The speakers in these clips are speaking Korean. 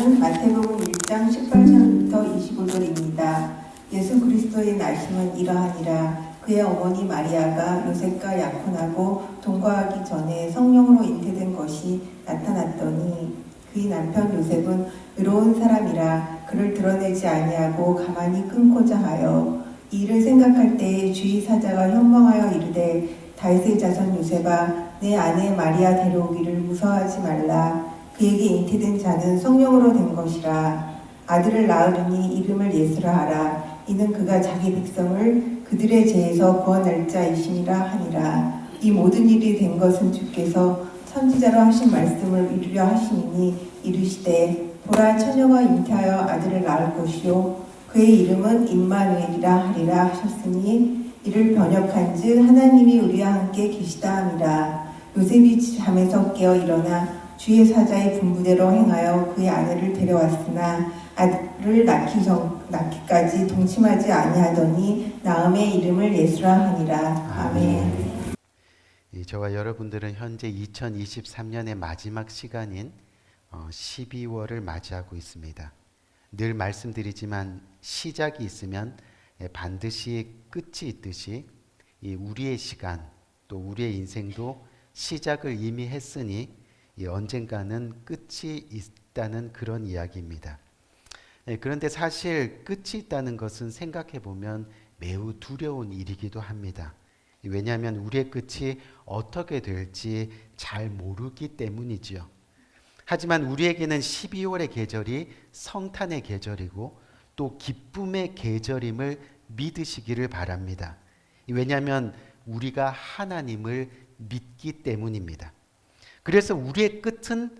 말씀은 마태복음 1장 18절부터 25절입니다. 예수 그리스도의 말씀은 이러하니라. 그의 어머니 마리아가 요셉과 약혼하고 동거하기 전에 성령으로 잉태된 것이 나타났더니 그의 남편 요셉은 의로운 사람이라 그를 드러내지 아니하고 가만히 끊고자 하여 이 일을 생각할 때에 주의 사자가 현명하여 이르되 다윗의 자손 요셉아 내 아내 마리아 데려오기를 무서워하지 말라. 그에게 잉태된 자는 성령으로 된 것이라. 아들을 낳으리니 이름을 예수라 하라. 이는 그가 자기 백성을 그들의 죄에서 구원할 자이심이라 하니라. 이 모든 일이 된 것은 주께서 선지자로 하신 말씀을 이루려 하시니 이르시되 보라 처녀가 잉태하여 아들을 낳을 것이요 그의 이름은 임마누엘이라 하리라 하셨으니 이를 번역한즉 하나님이 우리와 함께 계시다 함이라. 요셉이 잠에서 깨어 일어나 주의 사자의 분부대로 행하여 그의 아내를 데려왔으나 아들을 낳기까지 동침하지 아니하더니 낳음의 이름을 예수라 하니라. 아멘. 저와 여러분들은 현재 2023년의 마지막 시간인 12월을 맞이하고 있습니다. 늘 말씀드리지만 시작이 있으면 반드시 끝이 있듯이 우리의 시간 또 우리의 인생도 시작을 이미 했으니 언젠가는 끝이 있다는 그런 이야기입니다. 그런데 사실 끝이 있다는 것은 생각해 보면 매우 두려운 일이기도 합니다. 왜냐하면 우리의 끝이 어떻게 될지 잘 모르기 때문이지요. 하지만 우리에게는 12월의 계절이 성탄의 계절이고 또 기쁨의 계절임을 믿으시기를 바랍니다. 왜냐하면 우리가 하나님을 믿기 때문입니다. 그래서 우리의 끝은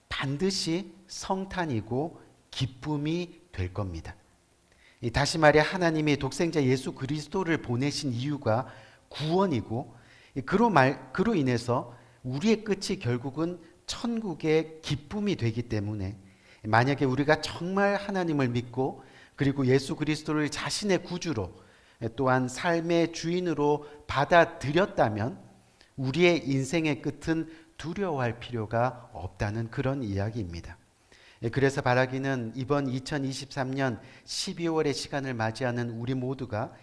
반드시 성탄이고 기쁨이 될 겁니다. 다시 말해 하나님이 독생자 예수 그리스도를 보내신 이유가 구원이고 그로 인해서 우리의 끝이 결국은 천국의 기쁨이 되기 때문에 만약에 우리가 정말 하나님을 믿고 그리고 예수 그리스도를 자신의 구주로 또한 삶의 주인으로 받아들였다면 우리의 인생의 끝은 두려워할 필요가 없다는 그런 이야기입니다. 그래서 바라기는 이번 2023년 12월의 시간을 맞이하는 우리 모두가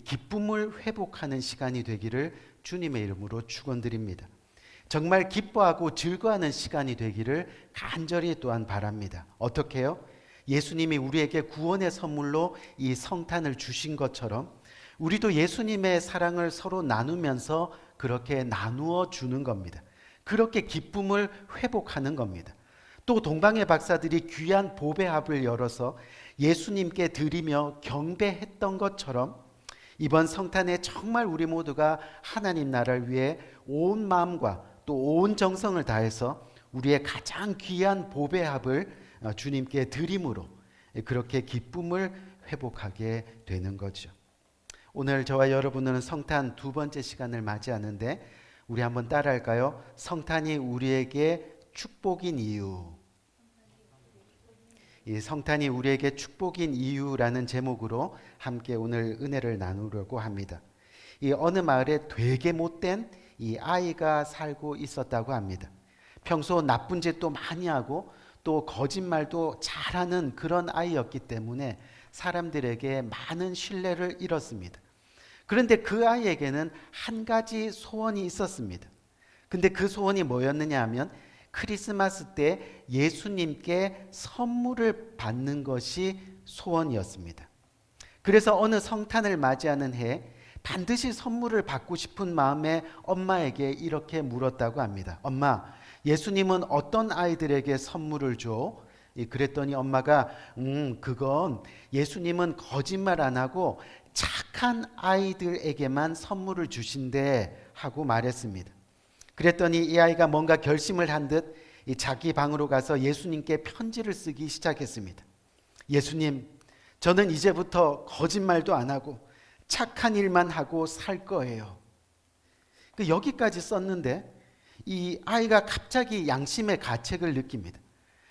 기쁨을 회복하는 시간이 되기를 주님의 이름으로 축원드립니다. 정말 기뻐하고 즐거워하는 시간이 되기를 간절히 또한 바랍니다. 어떻게 해요? 예수님이 우리에게 구원의 선물로 이 성탄을 주신 것처럼 우리도 예수님의 사랑을 서로 나누면서 그렇게 나누어 주는 겁니다. 그렇게 기쁨을 회복하는 겁니다. 또 동방의 박사들이 귀한 보배합을 열어서 예수님께 드리며 경배했던 것처럼 이번 성탄에 정말 우리 모두가 하나님 나라를 위해 온 마음과 또 온 정성을 다해서 우리의 가장 귀한 보배합을 주님께 드림으로 그렇게 기쁨을 회복하게 되는 거죠. 오늘 저와 여러분은 성탄 두 번째 시간을 맞이하는데 우리 한번 따라할까요? 성탄이 우리에게 축복인 이유. 이 성탄이 우리에게 축복인 이유라는 제목으로 함께 오늘 은혜를 나누려고 합니다. 이 어느 마을에 되게 못된 이 아이가 살고 있었다고 합니다. 평소 나쁜 짓도 많이 하고 또 거짓말도 잘하는 그런 아이였기 때문에 사람들에게 많은 신뢰를 잃었습니다. 그런데 그 아이에게는 한 가지 소원이 있었습니다. 근데 그 소원이 뭐였느냐 하면 크리스마스 때 예수님께 선물을 받는 것이 소원이었습니다. 그래서 어느 성탄을 맞이하는 해 반드시 선물을 받고 싶은 마음에 엄마에게 이렇게 물었다고 합니다. 엄마, 예수님은 어떤 아이들에게 선물을 줘? 그랬더니 엄마가 그건 예수님은 거짓말 안 하고 착한 아이들에게만 선물을 주신대 하고 말했습니다. 그랬더니 이 아이가 뭔가 결심을 한 듯 자기 방으로 가서 예수님께 편지를 쓰기 시작했습니다. 예수님, 저는 이제부터 거짓말도 안 하고 착한 일만 하고 살 거예요. 여기까지 썼는데 이 아이가 갑자기 양심의 가책을 느낍니다.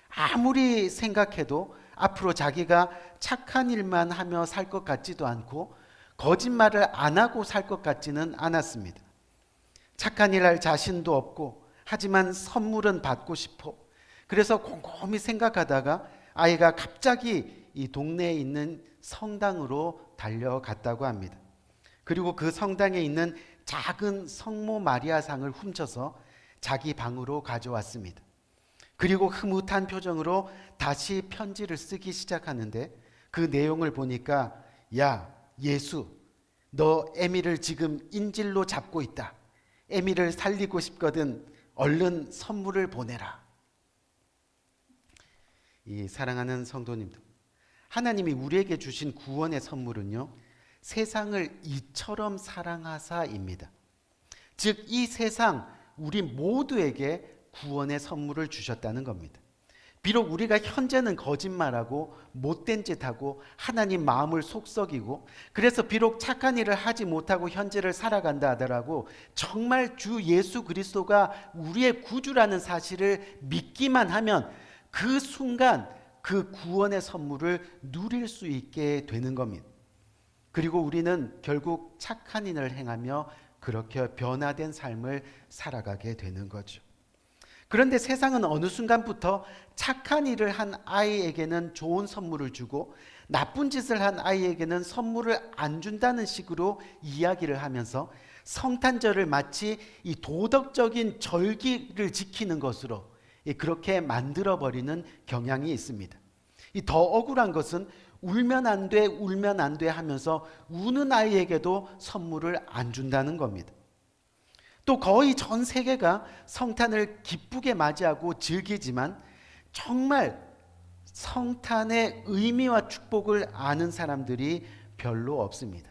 아무리 생각해도 앞으로 자기가 착한 일만 하며 살 것 같지도 않고 거짓말을 안 하고 살 것 같지는 않았습니다. 착한 일 할 자신도 없고 하지만 선물은 받고 싶어. 그래서 곰곰이 생각하다가 아이가 갑자기 이 동네에 있는 성당으로 달려갔다고 합니다. 그리고 그 성당에 있는 작은 성모 마리아 상을 훔쳐서 자기 방으로 가져왔습니다. 그리고 흐뭇한 표정으로 다시 편지를 쓰기 시작하는데 그 내용을 보니까 야, 예수, 너 에미를 지금 인질로 잡고 있다. 에미를 살리고 싶거든 얼른 선물을 보내라. 이 사랑하는 성도님들, 하나님이 우리에게 주신 구원의 선물은요, 세상을 이처럼 사랑하사입니다. 즉, 이 세상 우리 모두에게 구원의 선물을 주셨다는 겁니다. 비록 우리가 현재는 거짓말하고 못된 짓하고 하나님 마음을 속썩이고 그래서 비록 착한 일을 하지 못하고 현재를 살아간다 하더라도 정말 주 예수 그리스도가 우리의 구주라는 사실을 믿기만 하면 그 순간 그 구원의 선물을 누릴 수 있게 되는 겁니다. 그리고 우리는 결국 착한 일을 행하며 그렇게 변화된 삶을 살아가게 되는 거죠. 그런데 세상은 어느 순간부터 착한 일을 한 아이에게는 좋은 선물을 주고 나쁜 짓을 한 아이에게는 선물을 안 준다는 식으로 이야기를 하면서 성탄절을 마치 이 도덕적인 절기를 지키는 것으로 그렇게 만들어버리는 경향이 있습니다. 더 억울한 것은 울면 안 돼, 울면 안 돼 하면서 우는 아이에게도 선물을 안 준다는 겁니다. 또 거의 전 세계가 성탄을 기쁘게 맞이하고 즐기지만 정말 성탄의 의미와 축복을 아는 사람들이 별로 없습니다.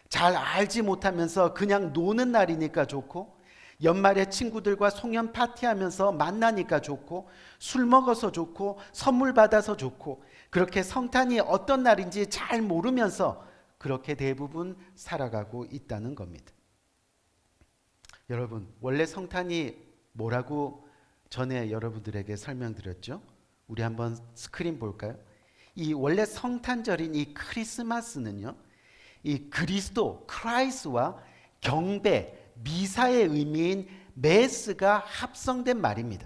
잘 알지 못하면서 그냥 노는 날이니까 좋고 연말에 친구들과 송년 파티하면서 만나니까 좋고 술 먹어서 좋고 선물 받아서 좋고 그렇게 성탄이 어떤 날인지 잘 모르면서 그렇게 대부분 살아가고 있다는 겁니다. 여러분, 원래 성탄이 뭐라고 전에 여러분들에게 설명드렸죠? 우리 한번 스크린 볼까요? 이 원래 성탄절인 이 크리스마스는요, 이 그리스도, 크라이스와 경배, 미사의 의미인 메스가 합성된 말입니다.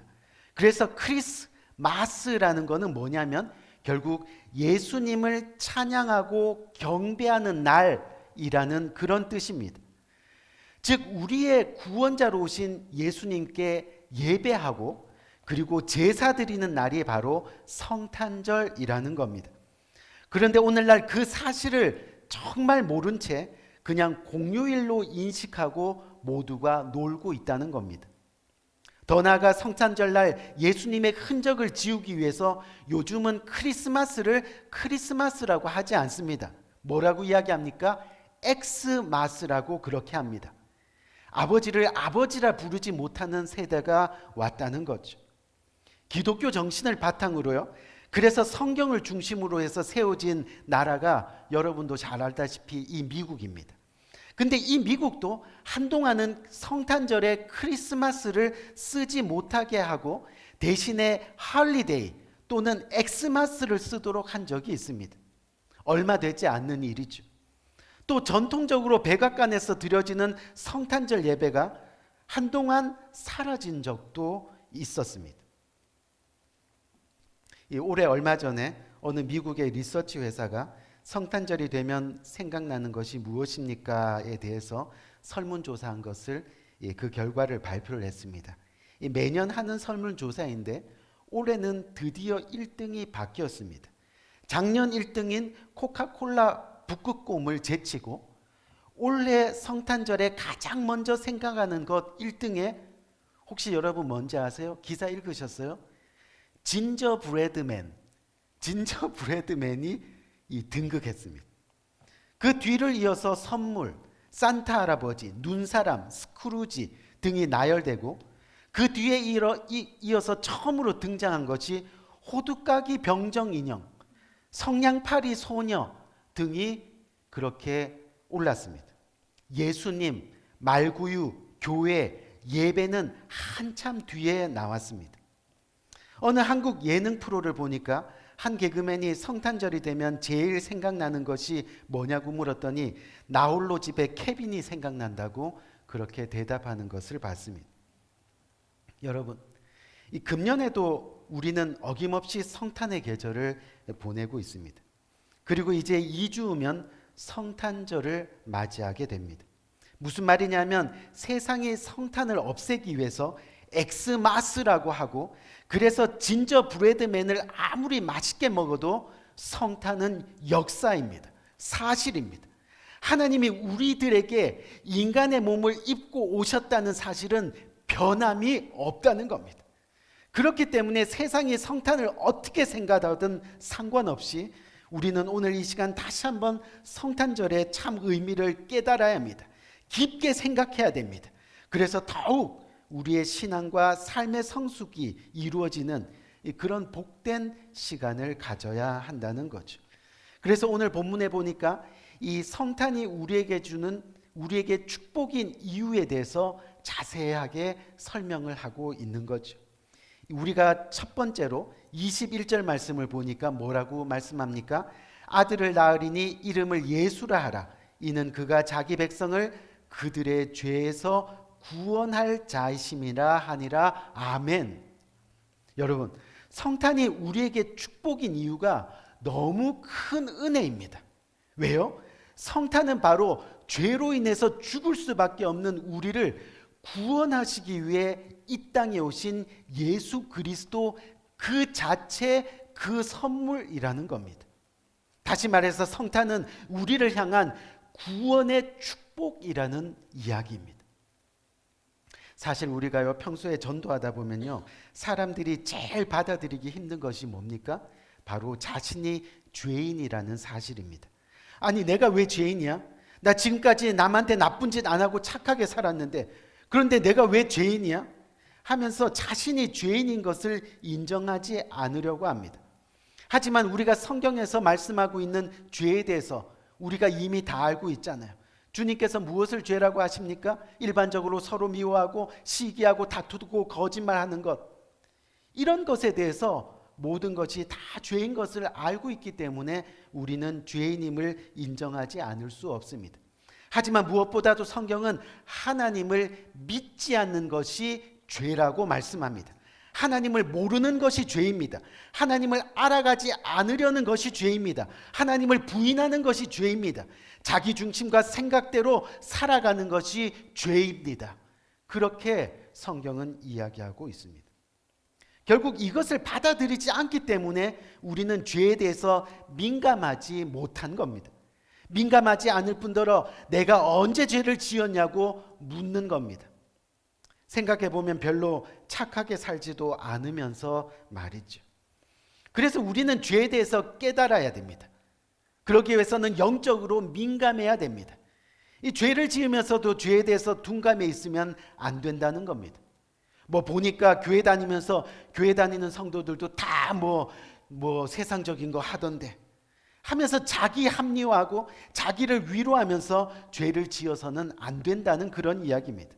그래서 크리스마스라는 거는 뭐냐면 결국 예수님을 찬양하고 경배하는 날이라는 그런 뜻입니다. 즉 우리의 구원자로 오신 예수님께 예배하고 그리고 제사 드리는 날이 바로 성탄절이라는 겁니다. 그런데 오늘날 그 사실을 정말 모른 채 그냥 공휴일로 인식하고 모두가 놀고 있다는 겁니다. 더 나아가 성탄절날 예수님의 흔적을 지우기 위해서 요즘은 크리스마스를 크리스마스라고 하지 않습니다. 뭐라고 이야기합니까? 엑스마스라고 그렇게 합니다. 아버지를 아버지라 부르지 못하는 세대가 왔다는 거죠. 기독교 정신을 바탕으로요. 그래서 성경을 중심으로 해서 세워진 나라가 여러분도 잘 알다시피 이 미국입니다. 근데 이 미국도 한동안은 성탄절에 크리스마스를 쓰지 못하게 하고 대신에 할리데이 또는 엑스마스를 쓰도록 한 적이 있습니다. 얼마 되지 않는 일이죠. 또 전통적으로 백악관에서 드려지는 성탄절 예배가 한동안 사라진 적도 있었습니다. 올해 얼마 전에 어느 미국의 리서치 회사가 성탄절이 되면 생각나는 것이 무엇입니까에 대해서 설문조사한 것을 그 결과를 발표를 했습니다. 매년 하는 설문조사인데 올해는 드디어 1등이 바뀌었습니다. 작년 1등인 코카콜라 북극곰을 제치고 올해 성탄절에 가장 먼저 생각하는 것 1등에 혹시 여러분 뭔지 아세요? 기사 읽으셨어요? 진저브레드맨이 등극했습니다. 그 뒤를 이어서 선물, 산타 할아버지, 눈사람, 스크루지 등이 나열되고 그 뒤에 이어서 처음으로 등장한 것이 호두까기 병정 인형, 성냥팔이 소녀 등이 그렇게 올랐습니다. 예수님, 말구유, 교회, 예배는 한참 뒤에 나왔습니다. 어느 한국 예능 프로를 보니까 한 개그맨이 성탄절이 되면 제일 생각나는 것이 뭐냐고 물었더니 나홀로 집에 케빈이 생각난다고 그렇게 대답하는 것을 봤습니다. 여러분, 이 금년에도 우리는 어김없이 성탄의 계절을 보내고 있습니다. 그리고 이제 2주 후면 성탄절을 맞이하게 됩니다. 무슨 말이냐면 세상이 성탄을 없애기 위해서 엑스마스라고 하고, 그래서 진저 브레드맨을 아무리 맛있게 먹어도 성탄은 역사입니다. 사실입니다. 하나님이 우리들에게 인간의 몸을 입고 오셨다는 사실은 변함이 없다는 겁니다. 그렇기 때문에 세상이 성탄을 어떻게 생각하든 상관없이 우리는 오늘 이 시간 다시 한번 성탄절의 참 의미를 깨달아야 합니다. 깊게 생각해야 됩니다. 그래서 더욱 우리의 신앙과 삶의 성숙이 이루어지는 그런 복된 시간을 가져야 한다는 거죠. 그래서 오늘 본문에 보니까 이 성탄이 우리에게 축복인 이유에 대해서 자세하게 설명을 하고 있는 거죠. 우리가 첫 번째로 21절 말씀을 보니까 뭐라고 말씀합니까? 아들을 낳으리니 이름을 예수라 하라. 이는 그가 자기 백성을 그들의 죄에서 구원할 자이심이라 하니라. 아멘. 여러분, 성탄이 우리에게 축복인 이유가 너무 큰 은혜입니다. 왜요? 성탄은 바로 죄로 인해서 죽을 수밖에 없는 우리를 구원하시기 위해 이 땅에 오신 예수 그리스도 그 자체, 그 선물이라는 겁니다. 다시 말해서 성탄은 우리를 향한 구원의 축복이라는 이야기입니다. 사실 우리가요, 평소에 전도하다 보면요, 사람들이 제일 받아들이기 힘든 것이 뭡니까? 바로 자신이 죄인이라는 사실입니다. 아니, 내가 왜 죄인이야? 나 지금까지 남한테 나쁜 짓 안 하고 착하게 살았는데, 그런데 내가 왜 죄인이야? 하면서 자신이 죄인인 것을 인정하지 않으려고 합니다. 하지만 우리가 성경에서 말씀하고 있는 죄에 대해서 우리가 이미 다 알고 있잖아요. 주님께서 무엇을 죄라고 하십니까? 일반적으로 서로 미워하고 시기하고 다투고 거짓말하는 것, 이런 것에 대해서 모든 것이 다 죄인 것을 알고 있기 때문에 우리는 죄인임을 인정하지 않을 수 없습니다. 하지만 무엇보다도 성경은 하나님을 믿지 않는 것이 죄라고 말씀합니다. 하나님을 모르는 것이 죄입니다. 하나님을 알아가지 않으려는 것이 죄입니다. 하나님을 부인하는 것이 죄입니다. 자기 중심과 생각대로 살아가는 것이 죄입니다. 그렇게 성경은 이야기하고 있습니다. 결국 이것을 받아들이지 않기 때문에 우리는 죄에 대해서 민감하지 못한 겁니다. 민감하지 않을 뿐더러 내가 언제 죄를 지었냐고 묻는 겁니다. 생각해 보면 별로 착하게 살지도 않으면서 말이죠. 그래서 우리는 죄에 대해서 깨달아야 됩니다. 그러기 위해서는 영적으로 민감해야 됩니다. 이 죄를 지으면서도 죄에 대해서 둔감해 있으면 안 된다는 겁니다. 뭐 보니까 교회 다니면서 교회 다니는 성도들도 다 뭐 세상적인 거 하던데 하면서 자기 합리화하고 자기를 위로하면서 죄를 지어서는 안 된다는 그런 이야기입니다.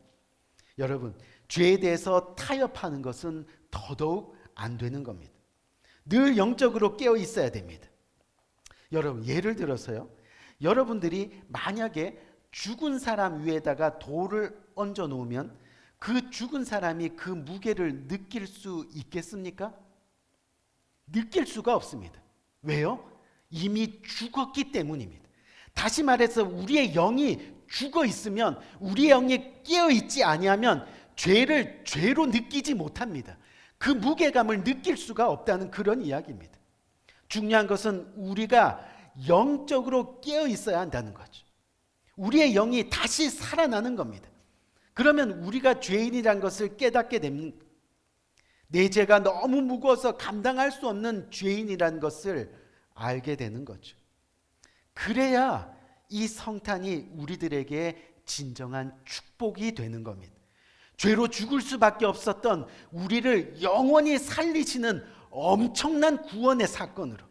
여러분, 죄에 대해서 타협하는 것은 더더욱 안 되는 겁니다. 늘 영적으로 깨어 있어야 됩니다. 여러분, 예를 들어서요, 여러분들이 만약에 죽은 사람 위에다가 돌을 얹어 놓으면 그 죽은 사람이 그 무게를 느낄 수 있겠습니까? 느낄 수가 없습니다. 왜요? 이미 죽었기 때문입니다. 다시 말해서 우리의 영이 죽어 있으면, 우리의 영이 깨어 있지 아니하면 죄를 죄로 느끼지 못합니다. 그 무게감을 느낄 수가 없다는 그런 이야기입니다. 중요한 것은 우리가 영적으로 깨어 있어야 한다는 거죠. 우리의 영이 다시 살아나는 겁니다. 그러면 우리가 죄인이란 것을 깨닫게 됩니다. 내 죄가 너무 무거워서 감당할 수 없는 죄인이란 것을 알게 되는 거죠. 그래야 이 성탄이 우리들에게 진정한 축복이 되는 겁니다. 죄로 죽을 수밖에 없었던 우리를 영원히 살리시는 엄청난 구원의 사건으로,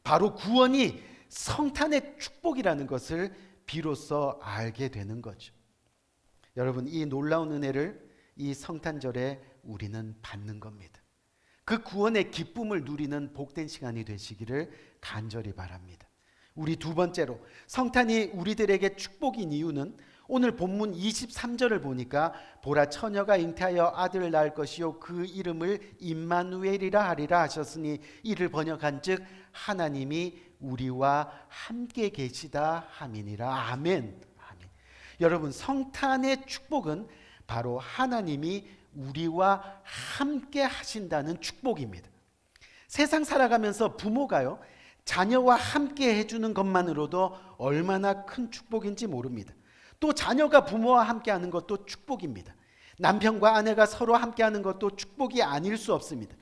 바로 구원이 성탄의 축복이라는 것을 비로소 알게 되는 거죠. 여러분, 이 놀라운 은혜를 이 성탄절에 우리는 받는 겁니다. 그 구원의 기쁨을 누리는 복된 시간이 되시기를 간절히 바랍니다. 우리 두 번째로, 성탄이 우리들에게 축복인 이유는 오늘 본문 23절을 보니까 보라 처녀가 잉태하여 아들을 낳을 것이요 그 이름을 임마누엘이라 하리라 하셨으니 이를 번역한즉 하나님이 우리와 함께 계시다 함이니라. 아멘. 아멘. 여러분, 성탄의 축복은 바로 하나님이 우리와 함께 하신다는 축복입니다. 세상 살아가면서 부모가요, 자녀와 함께 해주는 것만으로도 얼마나 큰 축복인지 모릅니다. 또 자녀가 부모와 함께 하는 것도 축복입니다. 남편과 아내가 서로 함께 하는 것도 축복이 아닐 수 없습니다.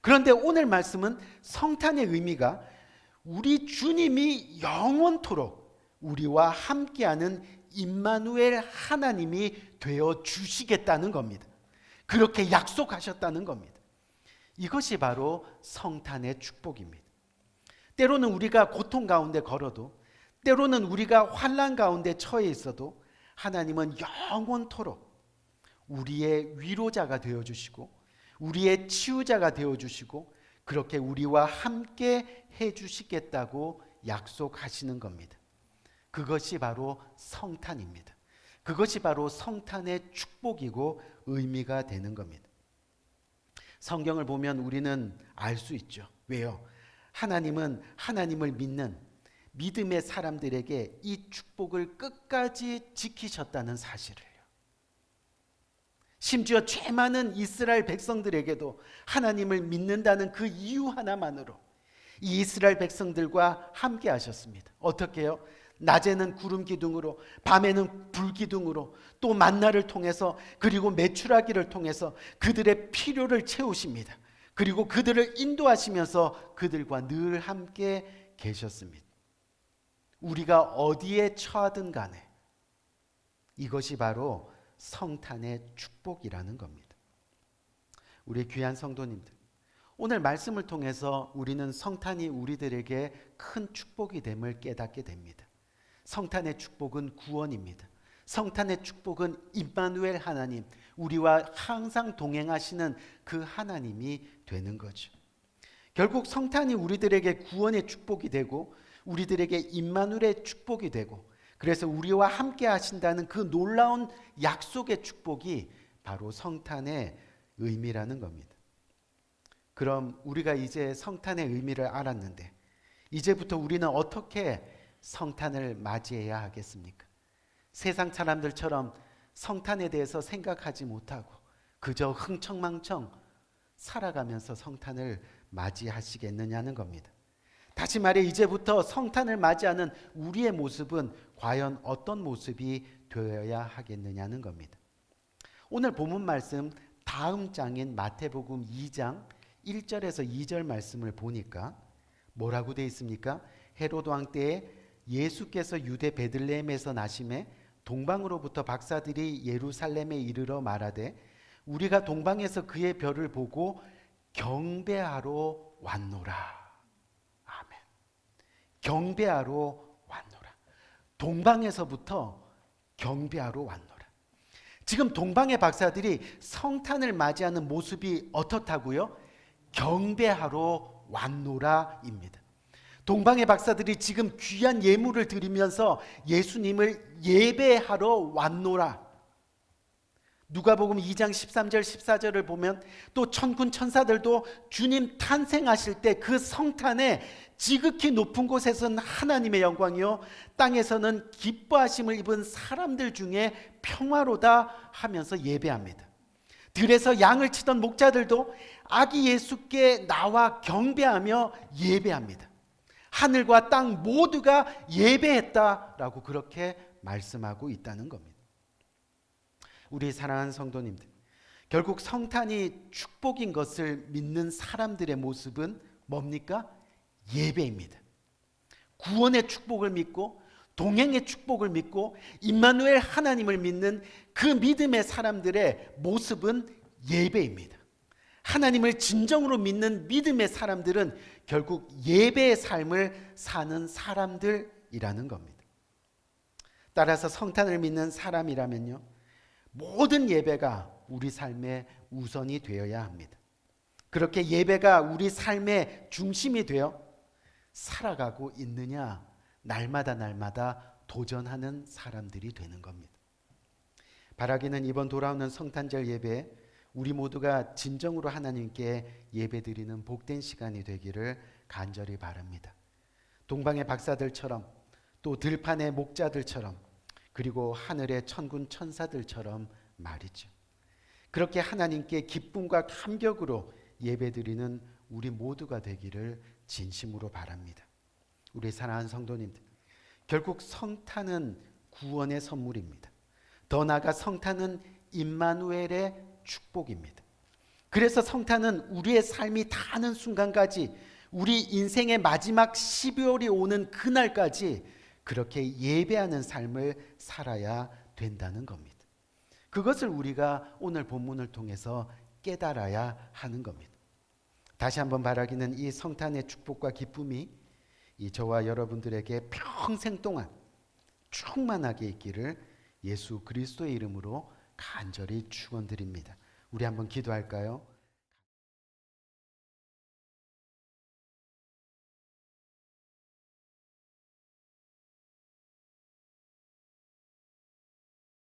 그런데 오늘 말씀은 성탄의 의미가 우리 주님이 영원토록 우리와 함께하는 임마누엘 하나님이 되어 주시겠다는 겁니다. 그렇게 약속하셨다는 겁니다. 이것이 바로 성탄의 축복입니다. 때로는 우리가 고통 가운데 걸어도, 때로는 우리가 환난 가운데 처해 있어도 하나님은 영원토록 우리의 위로자가 되어주시고 우리의 치유자가 되어주시고 그렇게 우리와 함께 해주시겠다고 약속하시는 겁니다. 그것이 바로 성탄입니다. 그것이 바로 성탄의 축복이고 의미가 되는 겁니다. 성경을 보면 우리는 알 수 있죠. 왜요? 하나님은 하나님을 믿는 믿음의 사람들에게 이 축복을 끝까지 지키셨다는 사실을요. 심지어 죄 많은 이스라엘 백성들에게도 하나님을 믿는다는 그 이유 하나만으로 이 이스라엘 백성들과 함께 하셨습니다. 어떻게 해요? 낮에는 구름 기둥으로, 밤에는 불 기둥으로, 또 만나를 통해서, 그리고 메추라기를 통해서 그들의 필요를 채우십니다. 그리고 그들을 인도하시면서 그들과 늘 함께 계셨습니다. 우리가 어디에 처하든 간에 이것이 바로 성탄의 축복이라는 겁니다. 우리 귀한 성도님들, 오늘 말씀을 통해서 우리는 성탄이 우리들에게 큰 축복이 됨을 깨닫게 됩니다. 성탄의 축복은 구원입니다. 성탄의 축복은 임마누엘 하나님, 우리와 항상 동행하시는 그 하나님이 되는 거죠. 결국 성탄이 우리들에게 구원의 축복이 되고 우리들에게 임마누엘의 축복이 되고, 그래서 우리와 함께 하신다는 그 놀라운 약속의 축복이 바로 성탄의 의미라는 겁니다. 그럼 우리가 이제 성탄의 의미를 알았는데 이제부터 우리는 어떻게 성탄을 맞이해야 하겠습니까? 세상 사람들처럼 성탄에 대해서 생각하지 못하고 그저 흥청망청 살아가면서 성탄을 맞이하시겠느냐는 겁니다. 다시 말해 이제부터 성탄을 맞이하는 우리의 모습은 과연 어떤 모습이 되어야 하겠느냐는 겁니다. 오늘 본문 말씀 다음 장인 마태복음 2장 1절에서 2절 말씀을 보니까 뭐라고 되어 있습니까? 헤로드 왕 때에 예수께서 유대 베들레헴에서 나심에 동방으로부터 박사들이 예루살렘에 이르러 말하되 우리가 동방에서 그의 별을 보고 경배하러 왔노라. 아멘. 경배하러 왔노라. 동방에서부터 경배하러 왔노라. 지금 동방의 박사들이 성탄을 맞이하는 모습이 어떻다고요? 경배하러 왔노라입니다. 동방의 박사들이 지금 귀한 예물을 드리면서 예수님을 예배하러 왔노라. 누가복음 2장 13절 14절을 보면 또 천군 천사들도 주님 탄생하실 때 그 성탄에 지극히 높은 곳에서는 하나님의 영광이요 땅에서는 기뻐하심을 입은 사람들 중에 평화로다 하면서 예배합니다. 들에서 양을 치던 목자들도 아기 예수께 나와 경배하며 예배합니다. 하늘과 땅 모두가 예배했다라고 그렇게 말씀하고 있다는 겁니다. 우리 사랑하는 성도님들, 결국 성탄이 축복인 것을 믿는 사람들의 모습은 뭡니까? 예배입니다. 구원의 축복을 믿고 동행의 축복을 믿고 임마누엘 하나님을 믿는 그 믿음의 사람들의 모습은 예배입니다. 하나님을 진정으로 믿는 믿음의 사람들은 결국 예배의 삶을 사는 사람들이라는 겁니다. 따라서 성탄을 믿는 사람이라면요, 모든 예배가 우리 삶의 우선이 되어야 합니다. 그렇게 예배가 우리 삶의 중심이 되어 살아가고 있느냐, 날마다 도전하는 사람들이 되는 겁니다. 바라기는 이번 돌아오는 성탄절 예배 우리 모두가 진정으로 하나님께 예배드리는 복된 시간이 되기를 간절히 바랍니다. 동방의 박사들처럼 또 들판의 목자들처럼 그리고 하늘의 천군 천사들처럼 말이죠. 그렇게 하나님께 기쁨과 감격으로 예배드리는 우리 모두가 되기를 진심으로 바랍니다. 우리 사랑하는 성도님들, 결국 성탄은 구원의 선물입니다. 더 나아가 성탄은 임마누엘의 축복입니다. 그래서 성탄은 우리의 삶이 다하는 순간까지, 우리 인생의 마지막 12월이 오는 그날까지 그렇게 예배하는 삶을 살아야 된다는 겁니다. 그것을 우리가 오늘 본문을 통해서 깨달아야 하는 겁니다. 다시 한번 바라기는 이 성탄의 축복과 기쁨이 이 저와 여러분들에게 평생 동안 충만하게 있기를 예수 그리스도의 이름으로 간절히 축원드립니다. 우리 한번 기도할까요?